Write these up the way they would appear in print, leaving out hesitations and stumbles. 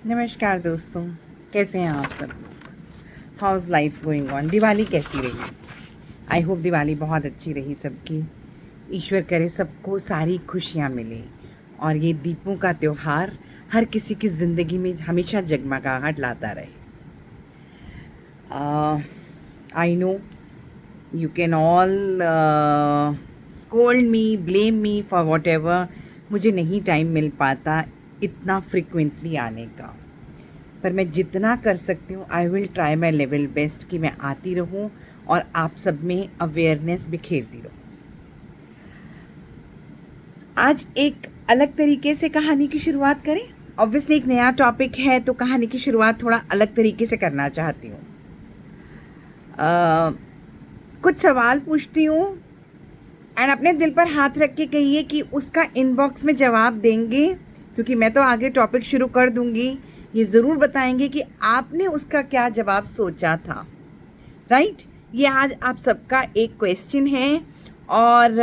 नमस्कार दोस्तों, कैसे हैं आप सब लोग। How is life going on. Diwali कैसी रही? आई होप दिवाली बहुत अच्छी रही सबकी। ईश्वर करे सबको सारी खुशियाँ मिले और ये दीपों का त्यौहार हर किसी की ज़िंदगी में हमेशा जगमगाहट लाता रहे। I know you can all scold me, blame me for what ever. मुझे नहीं टाइम मिल पाता इतना फ्रिक्वेंटली आने का, पर मैं जितना कर सकती हूँ I will try my level best कि मैं आती रहूँ और आप सब में अवेयरनेस बिखेरती रहूँ। आज एक अलग तरीके से कहानी की शुरुआत करें। ऑब्वियसली एक नया टॉपिक है तो कहानी की शुरुआत थोड़ा अलग तरीके से करना चाहती हूँ। कुछ सवाल पूछती हूँ एंड अपने दिल पर हाथ रख के कहिए कि उसका इनबॉक्स में जवाब देंगे, क्योंकि मैं तो आगे टॉपिक शुरू कर दूँगी। ये ज़रूर बताएंगे कि आपने उसका क्या जवाब सोचा था। राइट? ये आज आप सबका एक क्वेश्चन है और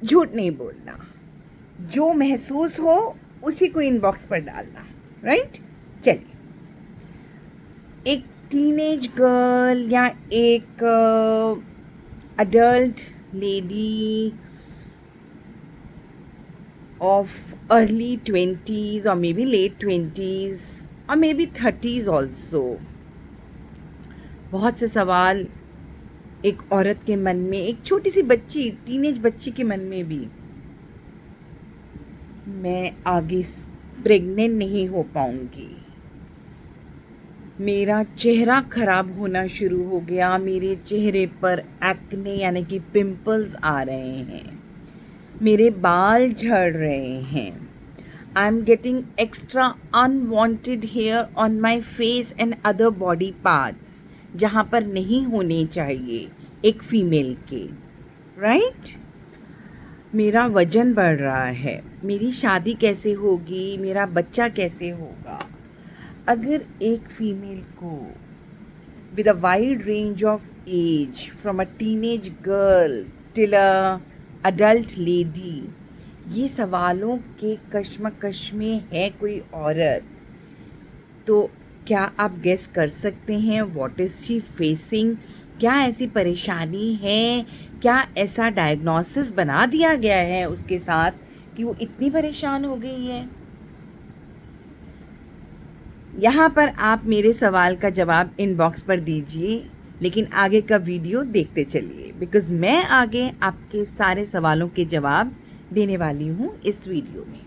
झूठ नहीं बोलना, जो महसूस हो उसी को इनबॉक्स पर डालना। राइट? चलिए, एक टीनेज गर्ल या एक adult lady of early 20s or maybe late 20s or maybe 30s also. बहुत से सवाल एक औरत के मन में, एक छोटी सी बच्ची, टीनेज बच्ची के मन में भी, मैं आगे प्रेग्नेंट नहीं हो पाऊंगी, मेरा चेहरा खराब होना शुरू हो गया, मेरे चेहरे पर एक्ने यानी कि पिंपल्स आ रहे हैं, मेरे बाल झड़ रहे हैं, I am getting extra unwanted hair on my face and other body parts, जहाँ पर नहीं होने चाहिए एक फीमेल के। राइट? मेरा वजन बढ़ रहा है, मेरी शादी कैसे होगी, मेरा बच्चा कैसे होगा। अगर एक फीमेल को with a wide range of age from a teenage girl till a adult lady, ये सवालों के कश्मकश में है कोई औरत, तो क्या आप गेस कर सकते हैं व्हाट इज़ शी फेसिंग? क्या ऐसी परेशानी है? क्या ऐसा डायग्नोसिस बना दिया गया है उसके साथ कि वो इतनी परेशान हो गई है? यहाँ पर आप मेरे सवाल का जवाब इनबॉक्स पर दीजिए, लेकिन आगे का वीडियो देखते चलिए, बिकॉज़ मैं आगे आपके सारे सवालों के जवाब देने वाली हूँ इस वीडियो में।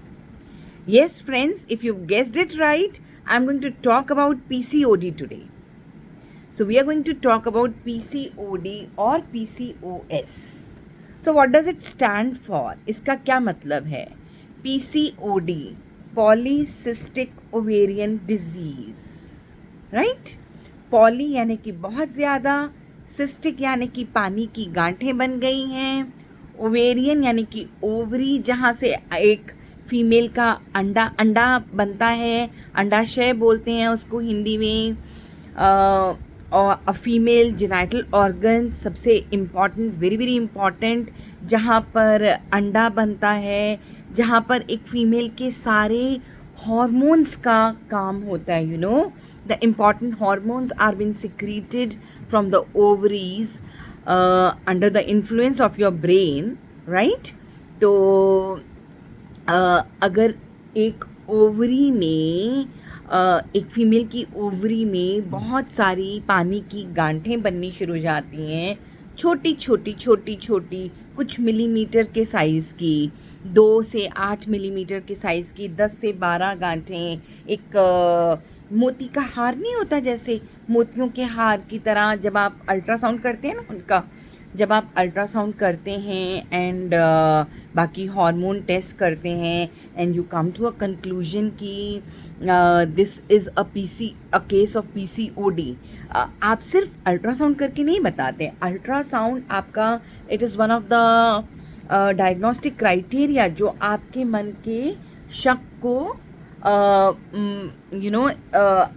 Yes friends, if you've guessed it right, I'm going to talk about PCOD today. So we are going to talk about PCOD or PCOS. So what does it stand for? इसका क्या मतलब है? PCOD, Polycystic Ovarian Disease. Right? Poly यानी कि बहुत ज़्यादा, cystic यानी कि पानी की गांठें बन गई हैं, ओवेरियन यानी कि ओवरी जहाँ से एक फीमेल का अंडा बनता है, अंडाशय बोलते हैं उसको हिंदी में, और अ फीमेल जेनाइटल ऑर्गन सबसे इम्पॉर्टेंट, वेरी वेरी इम्पॉर्टेंट, जहाँ पर अंडा बनता है, जहाँ पर एक फीमेल के सारे हॉर्मोन्स का काम होता है। You know, the important hormones are been secreted from the ovaries under the influence of your brain. Right? तो अगर एक ओवरी में, एक फीमेल की ओवरी में बहुत सारी पानी की गांठें बननी शुरू हो जाती हैं, छोटी छोटी, कुछ मिलीमीटर के साइज़ की, 2 से 8 मिलीमीटर के साइज़ की, 10 से 12 गांठें, एक मोती का हार नहीं होता, जैसे मोतियों के हार की तरह जब आप अल्ट्रासाउंड करते हैं ना उनका, जब आप अल्ट्रासाउंड करते हैं एंड बाकी हार्मोन टेस्ट करते हैं and you come to a conclusion कि this is a case of PCOD, आप सिर्फ अल्ट्रासाउंड करके नहीं बताते। अल्ट्रासाउंड आपका, it is one of the diagnostic criteria जो आपके मन के शक को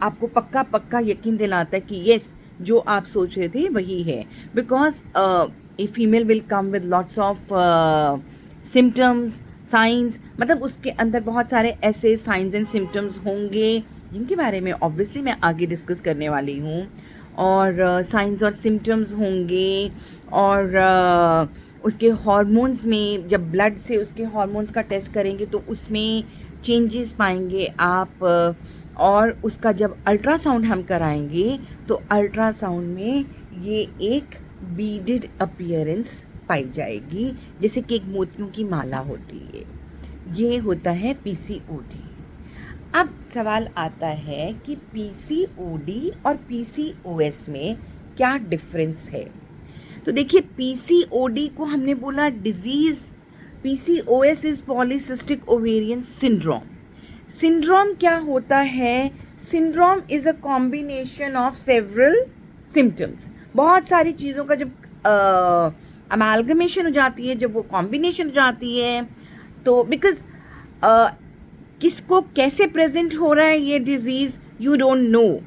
आपको पक्का यकीन दिलाता है कि यस, जो आप सोच रहे थे वही है। Because a female will come with lots of symptoms, science, मतलब उसके अंदर बहुत सारे ऐसे साइंस एंड सिम्टम्स होंगे जिनके बारे में ऑब्वियसली मैं आगे डिस्कस करने वाली हूँ। और साइंस और सिम्टम्स होंगे, और उसके हार्मोन्स में जब ब्लड से उसके हार्मोन्स का टेस्ट करेंगे तो उसमें चेंजेस पाएंगे आप। और उसका जब अल्ट्रासाउंड हम कराएंगे तो अल्ट्रासाउंड में ये एक बीडेड अपीयरेंस पाई जाएगी, जैसे कि एक मोतियों की माला होती है। ये होता है पीसीओडी। अब सवाल आता है कि पीसीओडी और पीसीओएस में क्या डिफरेंस है। तो देखिए, पीसीओडी को हमने बोला disease, PCOS is polycystic ovarian syndrome. Syndrome क्या होता है? Syndrome is a combination of several symptoms. बहुत सारी चीज़ों का जब अमालगमेशन हो जाती है, जब वो कॉम्बिनेशन हो जाती है, तो बिकॉज किसको कैसे प्रेजेंट हो रहा है ये डिजीज़ यू डोंट नो।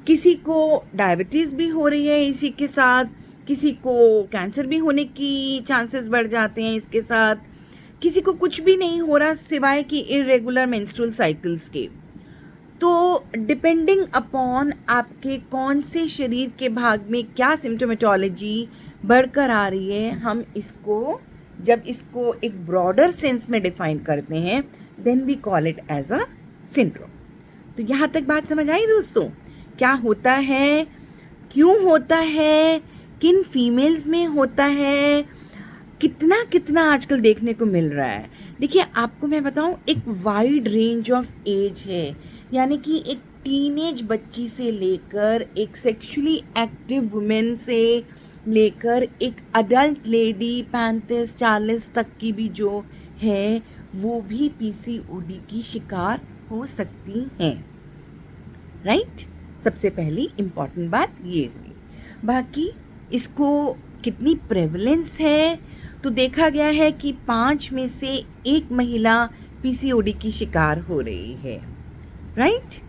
किसी को डायबिटीज़ भी हो रही है इसी के साथ, किसी को कैंसर भी होने की चांसेस बढ़ जाते हैं इसके साथ, किसी को कुछ भी नहीं हो रहा सिवाय कि इरेगुलर मेंस्ट्रुअल साइकिल्स के। तो डिपेंडिंग अपॉन आपके कौन से शरीर के भाग में क्या सिम्टोमेटोलॉजी बढ़कर आ रही है, हम इसको जब इसको एक ब्रॉडर सेंस में डिफाइन करते हैं then we call it as a syndrome. तो यहाँ तक बात समझ आई दोस्तों? क्या होता है, क्यों होता है, किन फीमेल्स में होता है, कितना कितना आजकल देखने को मिल रहा है। देखिए, आपको मैं बताऊं, एक वाइड रेंज ऑफ एज है, यानी कि एक टीनेज बच्ची से लेकर एक सेक्सुअली एक्टिव वुमेन से लेकर एक अडल्ट लेडी 35-40 तक की भी जो है वो भी पीसीओडी की शिकार हो सकती हैं, राइट? सबसे पहली इम्पॉर्टेंट बात ये हुई। बाकी इसको कितनी प्रेवलेंस है, तो देखा गया है कि 5 में से 1 महिला पीसीओडी की शिकार हो रही है, राइट?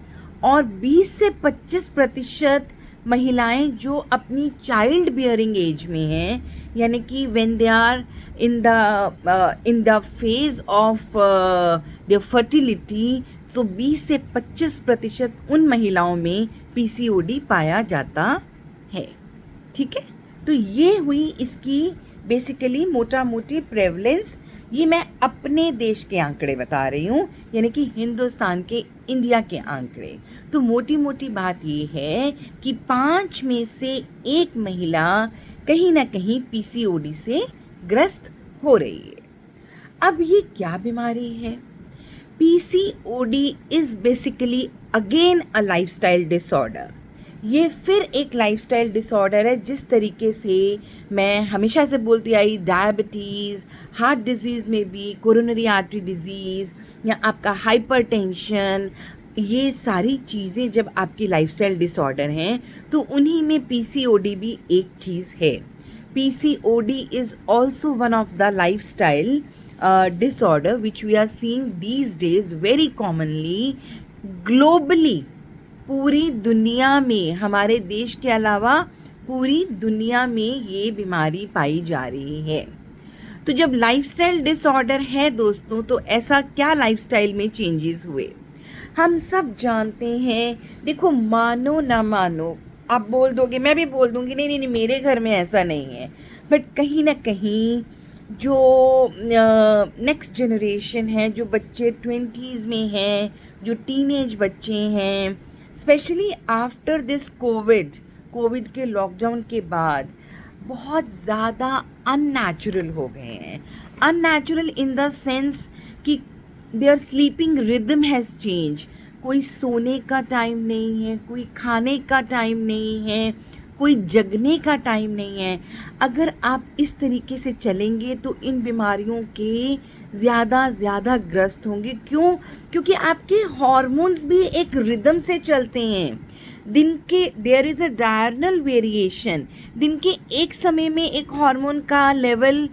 और 20 से 25% महिलाएं जो अपनी चाइल्ड बियरिंग एज में हैं, यानी कि when they are in the phase of their fertility, तो 20 से 25% उन महिलाओं में पीसीओडी पाया जाता है। ठीक है, तो ये हुई इसकी बेसिकली मोटा मोटी प्रेवलेंस। ये मैं अपने देश के आंकड़े बता रही हूँ, यानी कि हिंदुस्तान के, इंडिया के आंकड़े। तो मोटी मोटी बात ये है कि 5 में से 1 महिला कहीं ना कहीं पीसीओडी से ग्रस्त हो रही है। अब ये क्या बीमारी है? PCOD is basically again a lifestyle disorder. ये फिर एक लाइफस्टाइल डिसऑर्डर है। जिस तरीके से मैं हमेशा से बोलती आई, डायबिटीज़, हार्ट डिजीज़ में भी, कोरोनरी आर्टरी डिजीज़ या आपका हाइपरटेंशन, ये सारी चीज़ें जब आपकी लाइफस्टाइल डिसऑर्डर हैं तो उन्हीं में पीसीओडी भी एक चीज़ है। PCOD is also one of the lifestyle disorder which we are seeing these days very commonly globally। पूरी दुनिया में, हमारे देश के अलावा पूरी दुनिया में ये बीमारी पाई जा रही है। तो जब लाइफस्टाइल डिसऑर्डर है दोस्तों, तो ऐसा क्या लाइफस्टाइल में चेंजेस हुए हम सब जानते हैं। देखो, मानो ना मानो, आप बोल दोगे, मैं भी बोल दूंगी नहीं नहीं नहीं मेरे घर में ऐसा नहीं है, बट कहीं ना कहीं जो नेक्स्ट जनरेशन है, जो बच्चे 20s में हैं, जो टीनेज बच्चे हैं, स्पेशली आफ्टर दिस कोविड के लॉकडाउन के बाद बहुत ज़्यादा अननेचुरल हो गए हैं। अननेचुरल इन द सेंस कि their sleeping rhythm has change. कोई सोने का टाइम नहीं है, कोई खाने का टाइम नहीं है, कोई जगने का टाइम नहीं है। अगर आप इस तरीके से चलेंगे तो इन बीमारियों के ज़्यादा ग्रस्त होंगे। क्यों? क्योंकि आपके हार्मोन्स भी एक रिदम से चलते हैं। दिन के there is a diurnal variation. दिन के एक समय में एक हार्मोन का लेवल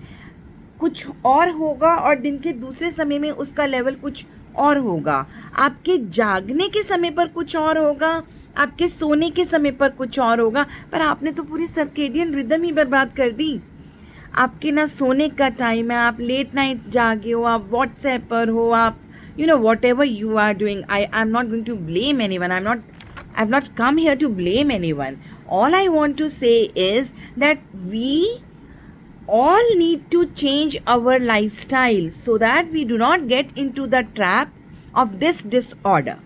कुछ और होगा और दिन के दूसरे समय में उसका लेवल कुछ और होगा। आपके जागने के समय पर कुछ और होगा, आपके सोने के समय पर कुछ और होगा, पर आपने तो पूरी सर्केडियन रिदम ही बर्बाद कर दी। आपके ना सोने का टाइम है, आप लेट नाइट जागे हो, आप व्हाट्सएप पर हो, आप whatever you are doing, I am not going to blame anyone, I have not come here to blame anyone. All I want to say is that we all need to change our lifestyle so that we do not get into the trap of this disorder,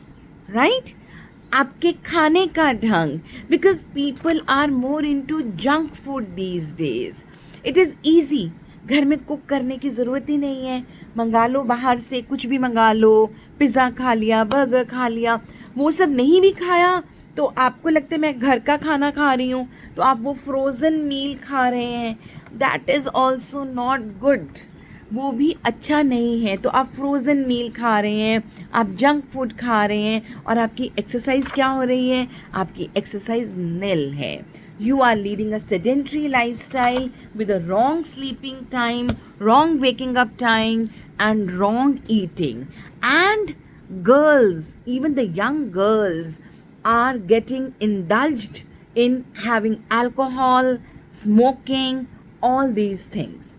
right? आपके खाने का ढंग, because people are more into junk food these days. It is easy, घर में cook करने की ज़रूरत ही नहीं है, मंगा लो बाहर से, कुछ भी मंगा लो, पिज़्ज़ा खा लिया, बर्गर खा लिया, वो सब नहीं भी खाया तो आपको लगता है मैं घर का खाना खा रही हूँ, तो आप वो फ्रोज़न मील खा रहे हैं, that is also not good, वो भी अच्छा नहीं है. तो आप फ्रोज़न मील खा रहे हैं, आप जंक फूड खा रहे हैं, और आपकी एक्सरसाइज क्या हो रही है? आपकी एक्सरसाइज निल है. You are leading a sedentary lifestyle with a wrong sleeping time, wrong waking up time, and wrong eating. And girls, even the young girls, are getting indulged in having alcohol, smoking, all these things.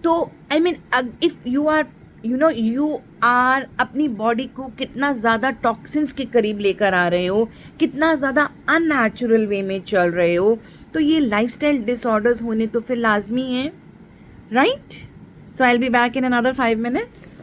तो I mean, if you are you are अपनी body को कितना ज़्यादा toxins के करीब लेकर आ रहे हो, कितना ज़्यादा अननेचुरल वे में चल रहे हो, तो ये लाइफस्टाइल डिसऑर्डर्स होने तो फिर लाजमी हैं, right? So I will be back in another 5 minutes.